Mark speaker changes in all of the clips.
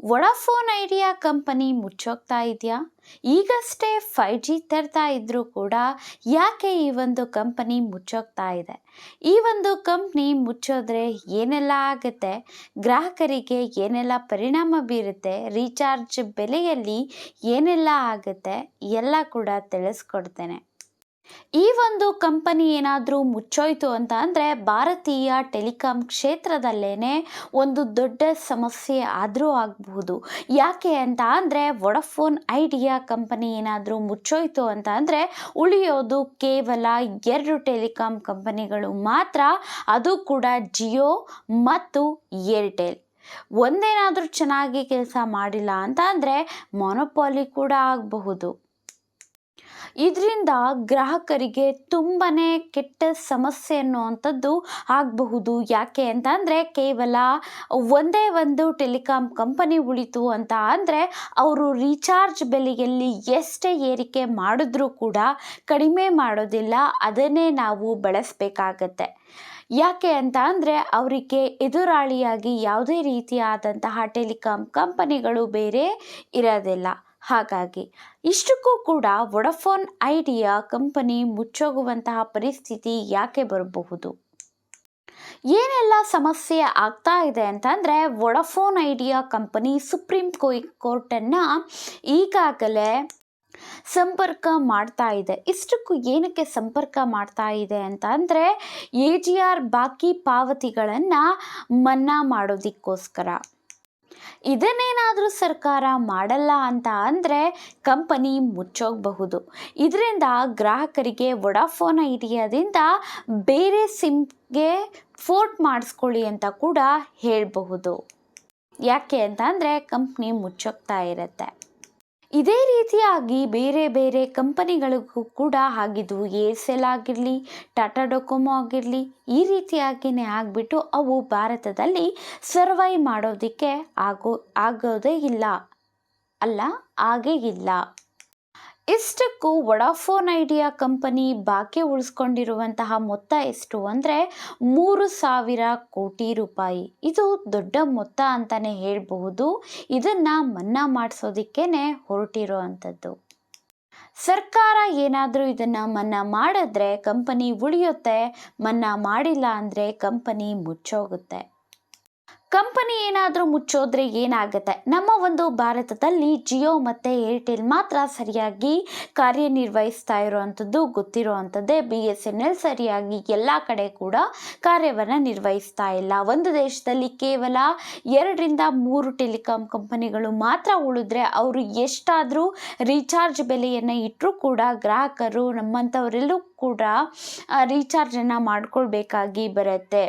Speaker 1: Vodafone idea company ಮುಚ್ಚೋಗ್ತಾ ಇದೆಯಾ? ಈಗಷ್ಟೇ 5G ತರ್ತಾ ಇದ್ರೂ ಕೂಡ ಯಾಕೆ ಈ ಒಂದು ಕಂಪನಿ ಮುಚ್ಚೋಗ್ತಾ ಇದೆ? ಈ ಒಂದು ಕಂಪ್ನಿ ಮುಚ್ಚೋದ್ರೆ ಏನೆಲ್ಲ ಆಗುತ್ತೆ? ಗ್ರಾಹಕರಿಗೆ ಏನೆಲ್ಲ ಪರಿಣಾಮ ಬೀರುತ್ತೆ? ರೀಚಾರ್ಜ್ ಬೆಲೆಯಲ್ಲಿ ಏನೆಲ್ಲ ಆಗುತ್ತೆ? ಎಲ್ಲ ಕೂಡ ತಿಳಿಸ್ಕೊಡ್ತೇನೆ. ಈ ಒಂದು ಕಂಪನಿ ಏನಾದರೂ ಮುಚ್ಚೋಯ್ತು ಅಂತ ಅಂದರೆ ಭಾರತೀಯ ಟೆಲಿಕಾಂ ಕ್ಷೇತ್ರದಲ್ಲೇ ಒಂದು ದೊಡ್ಡ ಸಮಸ್ಯೆ ಆದರೂ ಆಗಬಹುದು. ಯಾಕೆ ಅಂತ ಅಂದರೆ ವೊಡಾಫೋನ್ ಐಡಿಯಾ ಕಂಪನಿ ಏನಾದರೂ ಮುಚ್ಚೋಯ್ತು ಅಂತ ಅಂದರೆ ಉಳಿಯೋದು ಕೇವಲ 2 ಟೆಲಿಕಾಂ ಕಂಪನಿಗಳು ಮಾತ್ರ, ಅದು ಕೂಡ ಜಿಯೋ ಮತ್ತು ಏರ್ಟೆಲ್. ಒಂದೇನಾದರೂ ಚೆನ್ನಾಗಿ ಕೆಲಸ ಮಾಡಿಲ್ಲ ಅಂತ ಅಂದರೆ ಮೊನೊಪಾಲಿ ಕೂಡ ಆಗಬಹುದು. ಇದರಿಂದ ಗ್ರಾಹಕರಿಗೆ ತುಂಬಾ ಕೆಟ್ಟ ಸಮಸ್ಯೆ ಅನ್ನುವಂಥದ್ದು ಆಗಬಹುದು. ಯಾಕೆ ಅಂತ ಅಂದರೆ ಕೇವಲ ಒಂದೇ ಒಂದು ಟೆಲಿಕಾಂ ಕಂಪನಿ ಉಳಿತು ಅಂತ ಅಂದರೆ ಅವರು ರೀಚಾರ್ಜ್ ಬೆಲೆಯಲ್ಲಿ ಎಷ್ಟೇ ಏರಿಕೆ ಮಾಡಿದ್ರೂ ಕೂಡ ಕಡಿಮೆ ಮಾಡೋದಿಲ್ಲ, ಅದನ್ನೇ ನಾವು ಬಳಸಬೇಕಾಗತ್ತೆ. ಯಾಕೆ ಅಂತ ಅಂದರೆ ಅವರಿಗೆ ಎದುರಾಳಿಯಾಗಿ ಯಾವುದೇ ರೀತಿಯಾದಂತಹ ಟೆಲಿಕಾಂ ಕಂಪನಿಗಳು ಬೇರೆ ಇರೋದಿಲ್ಲ. ಹಾಗಾಗಿ ಇಷ್ಟಕ್ಕೂ ಕೂಡ ವೊಡಾಫೋನ್ ಐಡಿಯಾ ಕಂಪನಿ ಮುಚ್ಚೋಗುವಂತಹ ಪರಿಸ್ಥಿತಿ ಯಾಕೆ ಬರಬಹುದು? ಏನೆಲ್ಲ ಸಮಸ್ಯೆ ಆಗ್ತಾ ಇದೆ ಅಂತಂದರೆ ವೊಡಾಫೋನ್ ಐಡಿಯಾ ಕಂಪನಿ ಸುಪ್ರೀಂ ಕೋರ್ಟನ್ನು ಈಗಾಗಲೇ ಸಂಪರ್ಕ ಮಾಡ್ತಾ ಇದೆ. ಇಷ್ಟಕ್ಕೂ ಏನಕ್ಕೆ ಸಂಪರ್ಕ ಮಾಡ್ತಾ ಇದೆ ಅಂತ ಅಂದರೆ AGR ಬಾಕಿ ಪಾವತಿಗಳನ್ನು ಮನ್ನಾ ಮಾಡೋದಕ್ಕೋಸ್ಕರ. ಇದನ್ನೇನಾದರೂ ಸರ್ಕಾರ ಮಾಡಲ್ಲ ಅಂತ ಅಂದರೆ ಕಂಪನಿ ಮುಚ್ಚೋಗಬಹುದು. ಇದರಿಂದ ಗ್ರಾಹಕರಿಗೆ ವೊಡಾಫೋನ್ ಐಡಿಯಾದಿಂದ ಬೇರೆ ಸಿಮ್ಗೆ ಪೋರ್ಟ್ ಮಾಡಿಸ್ಕೊಳ್ಳಿ ಅಂತ ಕೂಡ ಹೇಳಬಹುದು. ಯಾಕೆ ಅಂತ ಅಂದರೆ ಕಂಪ್ನಿ ಮುಚ್ಚೋಗ್ತಾ ಇರುತ್ತೆ. ಇದೇ ರೀತಿಯಾಗಿ ಬೇರೆ ಬೇರೆ ಕಂಪನಿಗಳಿಗೂ ಕೂಡ ಆಗಿದ್ವು. ಏರ್ಸೆಲ್ ಆಗಿರಲಿ, ಟಾಟಾ ಡೊಕೊಮೊ ಆಗಿರಲಿ, ಈ ರೀತಿಯಾಗಿಯೇ ಆಗಿಬಿಟ್ಟು ಅವು ಭಾರತದಲ್ಲಿ ಸರ್ವೈವ್ ಮಾಡೋದಕ್ಕೆ ಆಗೋದೇ ಇಲ್ಲ, ಆಗೇ ಇಲ್ಲ. ಇಷ್ಟಕ್ಕೂ ವೊಡಾಫೋನ್ ಐಡಿಯಾ ಕಂಪನಿ ಬಾಕಿ ಉಳಿಸ್ಕೊಂಡಿರುವಂತಹ ಮೊತ್ತ ಎಷ್ಟು ಅಂದರೆ 3,000 ಕೋಟಿ ರೂಪಾಯಿ. ಇದು ದೊಡ್ಡ ಮೊತ್ತ ಅಂತಲೇ ಹೇಳಬಹುದು. ಇದನ್ನು ಮನ್ನಾ ಮಾಡಿಸೋದಕ್ಕೇ ಹೊರಟಿರುವಂಥದ್ದು. ಸರ್ಕಾರ ಏನಾದರೂ ಇದನ್ನು ಮನ್ನಾ ಮಾಡಿದ್ರೆ ಕಂಪನಿ ಉಳಿಯುತ್ತೆ, ಮನ್ನಾ ಮಾಡಿಲ್ಲ ಅಂದರೆ ಕಂಪನಿ ಮುಚ್ಚೋಗುತ್ತೆ. ಕಂಪನಿ ಏನಾದರೂ ಮುಚ್ಚೋದ್ರೆ ಏನಾಗುತ್ತೆ? ನಮ್ಮ ಒಂದು ಭಾರತದಲ್ಲಿ ಜಿಯೋ ಮತ್ತು ಏರ್ಟೆಲ್ ಮಾತ್ರ ಸರಿಯಾಗಿ ಕಾರ್ಯನಿರ್ವಹಿಸ್ತಾ ಇರೋವಂಥದ್ದು ಗೊತ್ತಿರೋವಂಥದ್ದೇ. BSNL ಸರಿಯಾಗಿ ಎಲ್ಲ ಕಡೆ ಕೂಡ ಕಾರ್ಯವನ್ನು ನಿರ್ವಹಿಸ್ತಾ ಇಲ್ಲ. ಒಂದು ದೇಶದಲ್ಲಿ ಕೇವಲ 2ರಿಂದ 3 ಟೆಲಿಕಾಂ ಕಂಪನಿಗಳು ಮಾತ್ರ ಉಳಿದ್ರೆ ಅವರು ಎಷ್ಟಾದರೂ ರೀಚಾರ್ಜ್ ಬೆಲೆಯನ್ನು ಇಟ್ಟರೂ ಕೂಡ ಗ್ರಾಹಕರು ನಮ್ಮಂಥವರೆಲ್ಲೂ ಕೂಡ ರೀಚಾರ್ಜನ್ನು ಮಾಡ್ಕೊಳ್ಬೇಕಾಗಿ ಬರುತ್ತೆ.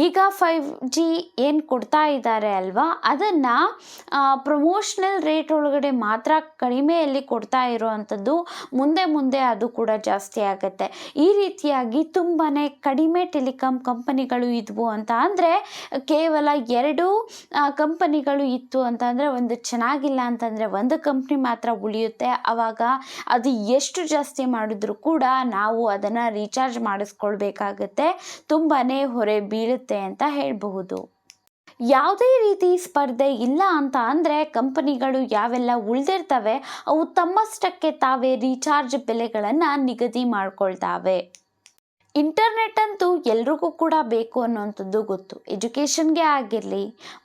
Speaker 1: ಈಗ 5G ಏನು ಕೊಡ್ತಾ ಇದ್ದಾರೆ ಅಲ್ವಾ, ಅದನ್ನು ಪ್ರಮೋಷ್ನಲ್ ರೇಟ್ ಒಳಗಡೆ ಮಾತ್ರ ಕಡಿಮೆಯಲ್ಲಿ ಕೊಡ್ತಾ ಇರೋವಂಥದ್ದು. ಮುಂದೆ ಅದು ಕೂಡ ಜಾಸ್ತಿ ಆಗುತ್ತೆ. ಈ ರೀತಿಯಾಗಿ ತುಂಬಾ ಕಡಿಮೆ ಟೆಲಿಕಾಂ ಕಂಪನಿಗಳು ಇದ್ವು ಅಂತ ಅಂದರೆ ಕೇವಲ 2 ಕಂಪನಿಗಳು ಇತ್ತು ಅಂತ ಅಂದರೆ ಒಂದು ಚೆನ್ನಾಗಿಲ್ಲ ಅಂತಂದರೆ ಒಂದು ಕಂಪ್ನಿ ಮಾತ್ರ ಉಳಿಯುತ್ತೆ. ಆವಾಗ ಅದು ಎಷ್ಟು ಜಾಸ್ತಿ ಮಾಡಿದ್ರೂ ಕೂಡ ನಾವು ಅದನ್ನು ರೀಚಾರ್ಜ್ ಮಾಡಿಸ್ಕೊಳ್ಬೇಕಾಗತ್ತೆ. ತುಂಬಾ ಹೊರೆ ಬೀಳುತ್ತೆ ಅಂತ ಹೇಳಬಹುದು. ಯಾವುದೇ ರೀತಿ ಸ್ಪರ್ಧೆ ಇಲ್ಲ ಅಂತ ಅಂದರೆ ಕಂಪನಿಗಳು ಯಾವೆಲ್ಲ ಉಳಿದಿರ್ತವೆ ಅವು ತಮ್ಮಷ್ಟಕ್ಕೆ ತಾವೇ ರೀಚಾರ್ಜ್ ಬೆಲೆಗಳನ್ನು ನಿಗದಿ ಮಾಡ್ಕೊಳ್ತಾವೆ. ಇಂಟರ್ನೆಟ್ ಅಂತೂ ಎಲ್ರಿಗೂ ಕೂಡ ಬೇಕು ಅನ್ನೋವಂಥದ್ದು ಗೊತ್ತು. ಎಜುಕೇಷನ್ಗೆ ಆಗಿರಲಿ,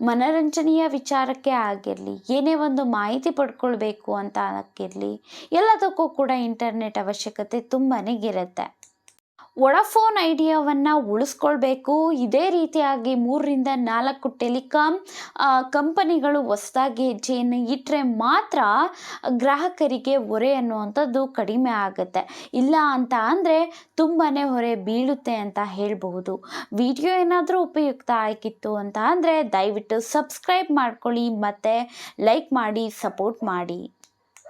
Speaker 1: ಮನೋರಂಜನೆಯ ವಿಚಾರಕ್ಕೆ ಆಗಿರಲಿ, ಏನೇ ಒಂದು ಮಾಹಿತಿ ಪಡ್ಕೊಳ್ಬೇಕು ಅಂತ ಆಗಿರಲಿ, ಎಲ್ಲದಕ್ಕೂ ಕೂಡ ಇಂಟರ್ನೆಟ್ ಅವಶ್ಯಕತೆ ತುಂಬಾ ಇರುತ್ತೆ. ವೊಡಾಫೋನ್ ಐಡಿಯಾವನ್ನು ಉಳಿಸ್ಕೊಳ್ಬೇಕು. ಇದೇ ರೀತಿಯಾಗಿ 3ರಿಂದ 4 ಟೆಲಿಕಾಂ ಕಂಪನಿಗಳು ಹೊಸದಾಗಿ ಹೆಜ್ಜೆಯನ್ನು ಇಟ್ಟರೆ ಮಾತ್ರ ಗ್ರಾಹಕರಿಗೆ ಹೊರೆ ಅನ್ನುವಂಥದ್ದು ಕಡಿಮೆ ಆಗುತ್ತೆ. ಇಲ್ಲ ಅಂತ ಅಂದರೆ ತುಂಬಾ ಹೊರೆ ಬೀಳುತ್ತೆ ಅಂತ ಹೇಳಬಹುದು. ವಿಡಿಯೋ ಏನಾದರೂ ಉಪಯುಕ್ತ ಆಗಿತ್ತು ಅಂತ ಅಂದರೆ ದಯವಿಟ್ಟು ಸಬ್ಸ್ಕ್ರೈಬ್ ಮಾಡ್ಕೊಳ್ಳಿ ಮತ್ತು ಲೈಕ್ ಮಾಡಿ, ಸಪೋರ್ಟ್ ಮಾಡಿ.